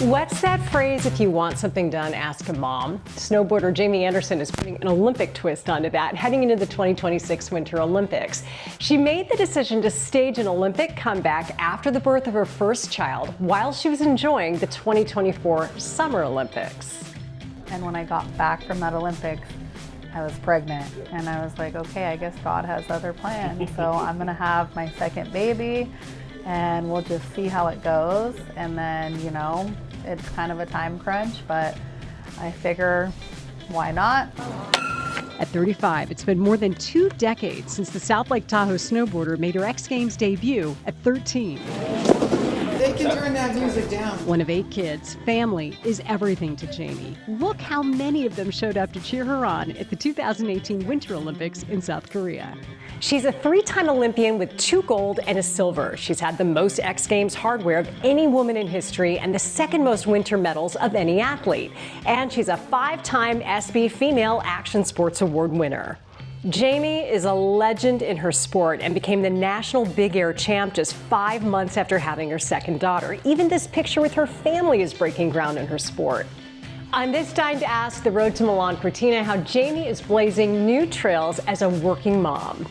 What's that phrase, if you want something done, ask a mom? Snowboarder Jamie Anderson is putting an Olympic twist onto that, heading into the 2026 Winter Olympics. She made the decision to stage an Olympic comeback after the birth of her first child while she was enjoying the 2024 Summer Olympics. And when I got back from that Olympics, I was pregnant, and I was like, okay, I guess God has other plans. So I'm gonna have my second baby, and we'll just see how it goes. And then, you know, it's kind of a time crunch, but I figure, why not? At 35, it's been more than 2 decades since the South Lake Tahoe snowboarder made her X Games debut at 13. They can turn that music down. One of 8 kids, family is everything to Jamie. Look how many of them showed up to cheer her on at the 2018 Winter Olympics in South Korea. She's a 3-time Olympian with 2 gold and a silver. She's had the most X Games hardware of any woman in history and the second most winter medals of any athlete. And she's a 5-time ESPY Female Action Sports Award winner. Jamie is a legend in her sport and became the national big air champ just 5 months after having her second daughter. Even this picture with her family is breaking ground in her sport. On this Dying to Ask, the road to Milan Cortina, how Jamie is blazing new trails as a working mom.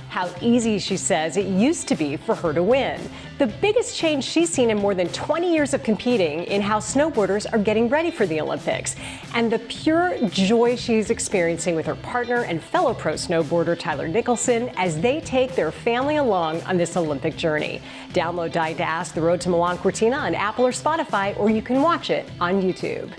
How easy, she says, it used to be for her to win. The biggest change she's seen in more than 20 years of competing in how snowboarders are getting ready for the Olympics. And the pure joy she's experiencing with her partner and fellow pro snowboarder Tyler Nicholson as they take their family along on this Olympic journey. Download Dying to Ask, the road to Milan Cortina on Apple or Spotify, or you can watch it on YouTube.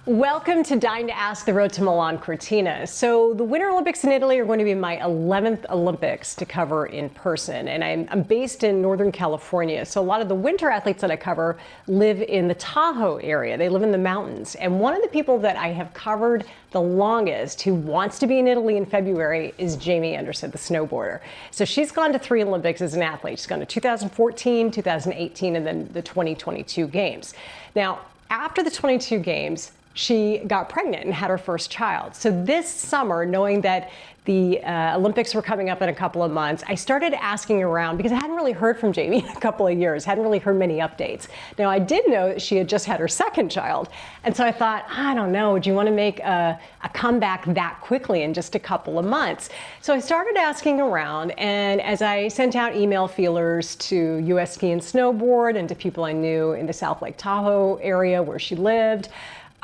Welcome to Dying to Ask, the road to Milan Cortina. So the Winter Olympics in Italy are going to be my 11th Olympics to cover in person. And I'm based in Northern California. So a lot of the winter athletes that I cover live in the Tahoe area. They live in the mountains. And one of the people that I have covered the longest who wants to be in Italy in February is Jamie Anderson, the snowboarder. So she's gone to 3 Olympics as an athlete. She's gone to 2014, 2018, and then the 2022 Games. Now, after the 22 Games, she got pregnant and had her first child. So this summer, knowing that the Olympics were coming up in a couple of months, I started asking around because I hadn't really heard from Jamie in a couple of years, hadn't really heard many updates. Now, I did know that she had just had her second child. And so I thought, I don't know, would you want to make a comeback that quickly in just a couple of months? So I started asking around, and as I sent out email feelers to US Ski and Snowboard and to people I knew in the South Lake Tahoe area where she lived,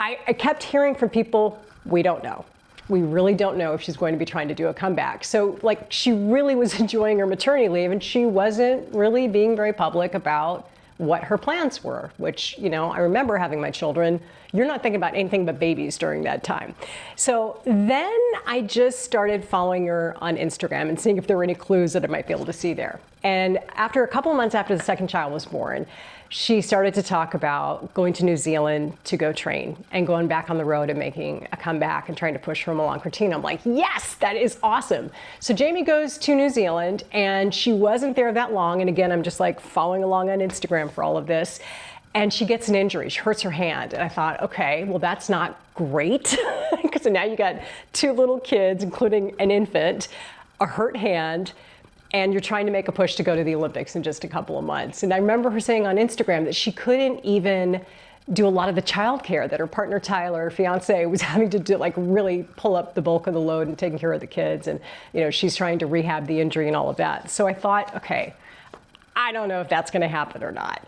I kept hearing from people, we don't know. We really don't know if she's going to be trying to do a comeback. So like she really was enjoying her maternity leave and she wasn't really being very public about what her plans were, which, you know, I remember having my children. You're not thinking about anything but babies during that time. So then I just started following her on Instagram and seeing if there were any clues that I might be able to see there. And after a couple of months after the second child was born, she started to talk about going to New Zealand to go train and going back on the road and making a comeback and trying to push for Milan Cortina. I'm like, yes, that is awesome. So Jamie goes to New Zealand and she wasn't there that long. And again, I'm just like following along on Instagram for all of this. And she gets an injury. She hurts her hand. And I thought, okay, well, that's not great because now you got 2 little kids, including an infant, a hurt hand, and you're trying to make a push to go to the Olympics in just a couple of months. And I remember her saying on Instagram that she couldn't even do a lot of the childcare, that her partner Tyler, her fiance, was having to do, like really pull up the bulk of the load and taking care of the kids. And, you know, she's trying to rehab the injury and all of that. So I thought, okay, I don't know if that's going to happen or not.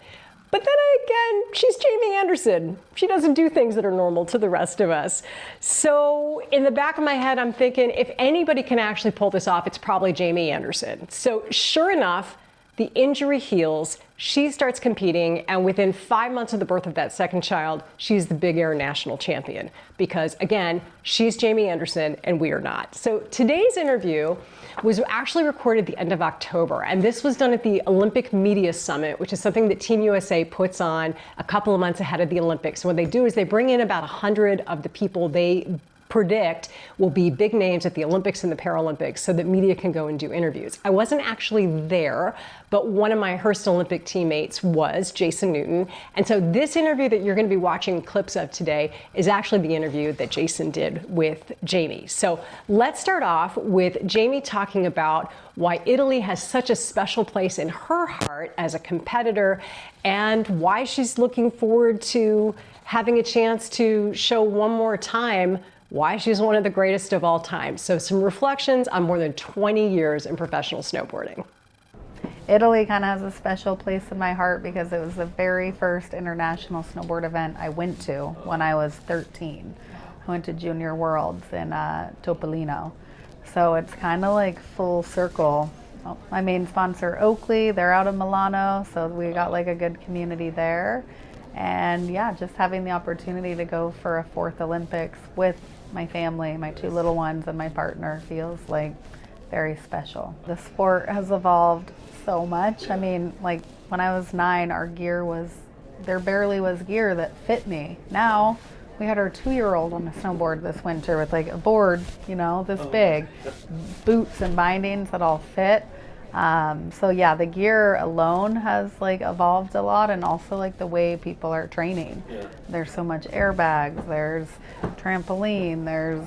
But then again, she's Jamie Anderson. She doesn't do things that are normal to the rest of us. So in the back of my head, I'm thinking, if anybody can actually pull this off, it's probably Jamie Anderson. So sure enough, the injury heals, she starts competing, and within 5 months of the birth of that second child, she's the big air national champion. Because again, she's Jamie Anderson and we are not. So today's interview was actually recorded the end of October, and this was done at the Olympic Media Summit, which is something that Team USA puts on a couple of months ahead of the Olympics. And what they do is they bring in about 100 of the people they predict will be big names at the Olympics and the Paralympics so that media can go and do interviews. I wasn't actually there, but one of my Hearst Olympic teammates was, Jason Newton. And so this interview that you're going to be watching clips of today is actually the interview that Jason did with Jamie. So let's start off with Jamie talking about why Italy has such a special place in her heart as a competitor and why she's looking forward to having a chance to show one more time why she's one of the greatest of all time. So some reflections on more than 20 years in professional snowboarding. Italy kind of has a special place in my heart because it was the very first international snowboard event I went to when I was 13. I went to Junior Worlds in Topolino. So it's kind of like full circle. Well, my main sponsor, Oakley, they're out of Milano, so we got like a good community there. And yeah, just having the opportunity to go for a 4th Olympics with my family, my 2 little ones and my partner feels like very special. The sport has evolved so much. I mean, like when I was 9, our gear there barely was gear that fit me. Now, we had our 2-year-old on a snowboard this winter with like a board, you know, this big, boots and bindings that all fit. So yeah, the gear alone has like evolved a lot, and also like the way people are training. Yeah. There's so much airbags, there's trampoline, there's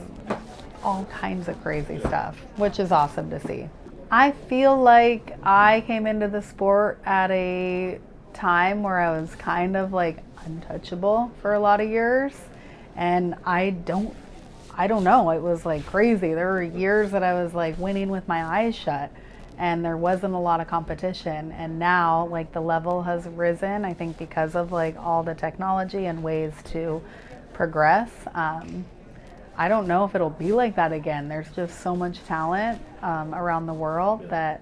all kinds of crazy stuff, which is awesome to see. I feel like I came into the sport at a time where I was kind of like untouchable for a lot of years, and I don't know, it was like crazy. There were years that I was like winning with my eyes shut, and there wasn't a lot of competition. And now like the level has risen, I think because of like all the technology and ways to progress. I don't know if it'll be like that again. There's just so much talent around the world that,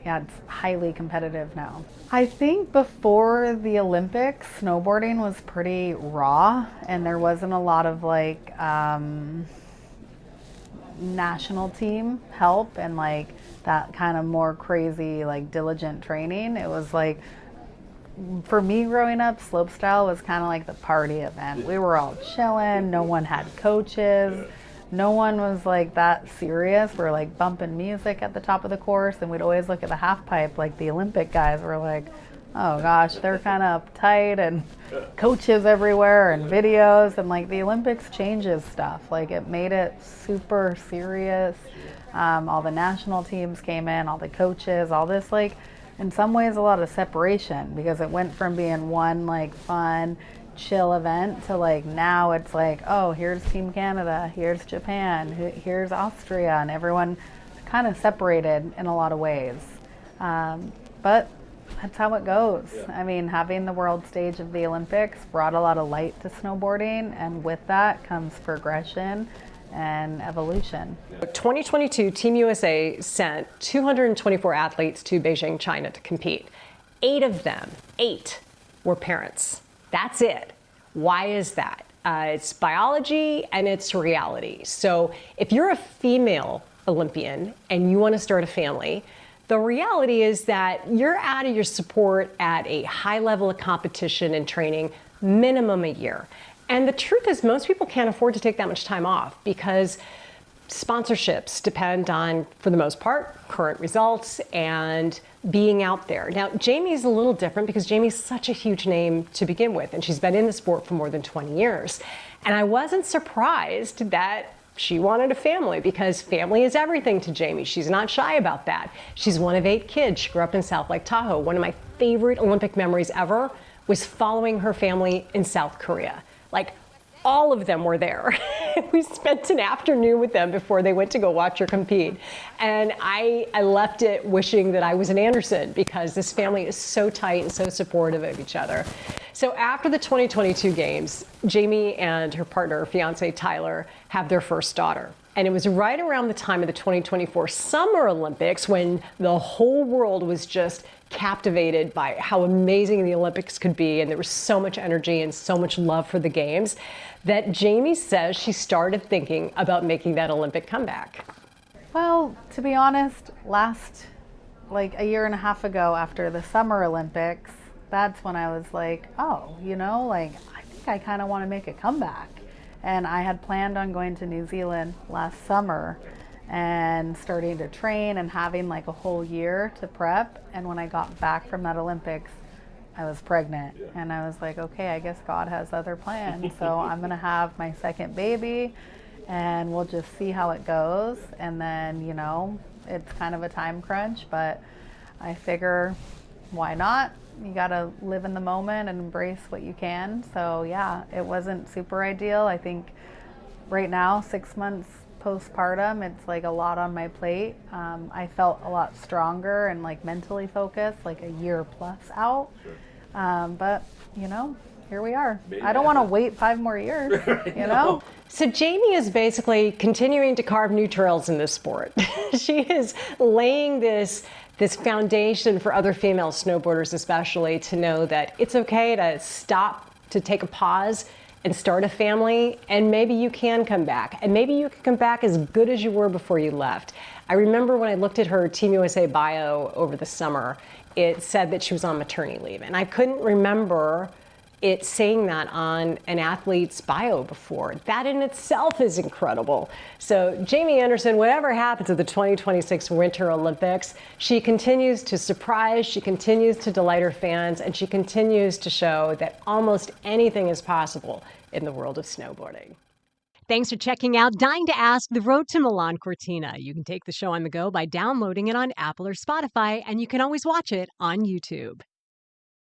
yeah, it's highly competitive now. I think before the Olympics, snowboarding was pretty raw, and there wasn't a lot of like national team help and like that kind of more crazy, like diligent training. It was like, for me growing up, slopestyle was kind of like the party event. We were all chilling, no one had coaches, no one was like that serious. We're like bumping music at the top of the course, and we'd always look at the half pipe like the Olympic guys were like, oh gosh, they're kind of uptight and coaches everywhere and videos, and like the Olympics changes stuff. Like it made it super serious. All the national teams came in, all the coaches, all this like, in some ways a lot of separation, because it went from being one like fun, chill event to like now it's like, oh, here's Team Canada, here's Japan, here's Austria, and everyone kind of separated in a lot of ways. But that's how it goes. Yeah. I mean, having the world stage of the Olympics brought a lot of light to snowboarding, and with that comes progression and evolution. 2022, Team USA sent 224 athletes to Beijing, China to compete. 8 of them, 8, were parents. That's it. Why is that? It's biology and it's reality. So if you're a female Olympian and you want to start a family, the reality is that you're out of your support at a high level of competition and training, minimum a year. And the truth is most people can't afford to take that much time off because sponsorships depend on, for the most part, current results and being out there. Now, Jamie's a little different because Jamie's such a huge name to begin with, and she's been in the sport for more than 20 years. And I wasn't surprised that she wanted a family, because family is everything to Jamie. She's not shy about that. She's one of 8 kids. She grew up in South Lake Tahoe. One of my favorite Olympic memories ever was following her family in South Korea. Like, all of them were there. We spent an afternoon with them before they went to go watch her compete. And I left it wishing that I was in Anderson, because this family is so tight and so supportive of each other. So after the 2022 games, Jamie and her partner, fiance Tyler, have their first daughter. And it was right around the time of the 2024 Summer Olympics when the whole world was just captivated by how amazing the Olympics could be, and there was so much energy and so much love for the games, that Jamie says she started thinking about making that Olympic comeback. Well, to be honest, like a year and a half ago after the Summer Olympics, that's when I was like, oh, like I think I kind of want to make a comeback. And I had planned on going to New Zealand last summer and starting to train and having like a whole year to prep. And when I got back from that Olympics, I was pregnant. And I was like, okay, I guess God has other plans. So I'm going to have my second baby and we'll just see how it goes. And then, you know, it's kind of a time crunch, but I figure why not? You got to live in the moment and embrace what you can. So yeah, it wasn't super ideal. I think right now, 6 months postpartum, it's like a lot on my plate. I felt a lot stronger and like mentally focused, like a year plus out. But you know, here we are. I don't want to wait 5 more years, you know? So Jamie is basically continuing to carve new trails in this sport. She is laying this foundation for other female snowboarders especially to know that it's okay to stop, to take a pause and start a family, and maybe you can come back. And maybe you can come back as good as you were before you left. I remember when I looked at her Team USA bio over the summer, it said that she was on maternity leave. And I couldn't remember it saying that on an athlete's bio before. That in itself is incredible. So Jamie Anderson, whatever happens at the 2026 Winter Olympics, she continues to surprise, she continues to delight her fans, and she continues to show that almost anything is possible in the world of snowboarding. Thanks for checking out Dying to Ask, The Road to Milan Cortina. You can take the show on the go by downloading it on Apple or Spotify, and you can always watch it on YouTube.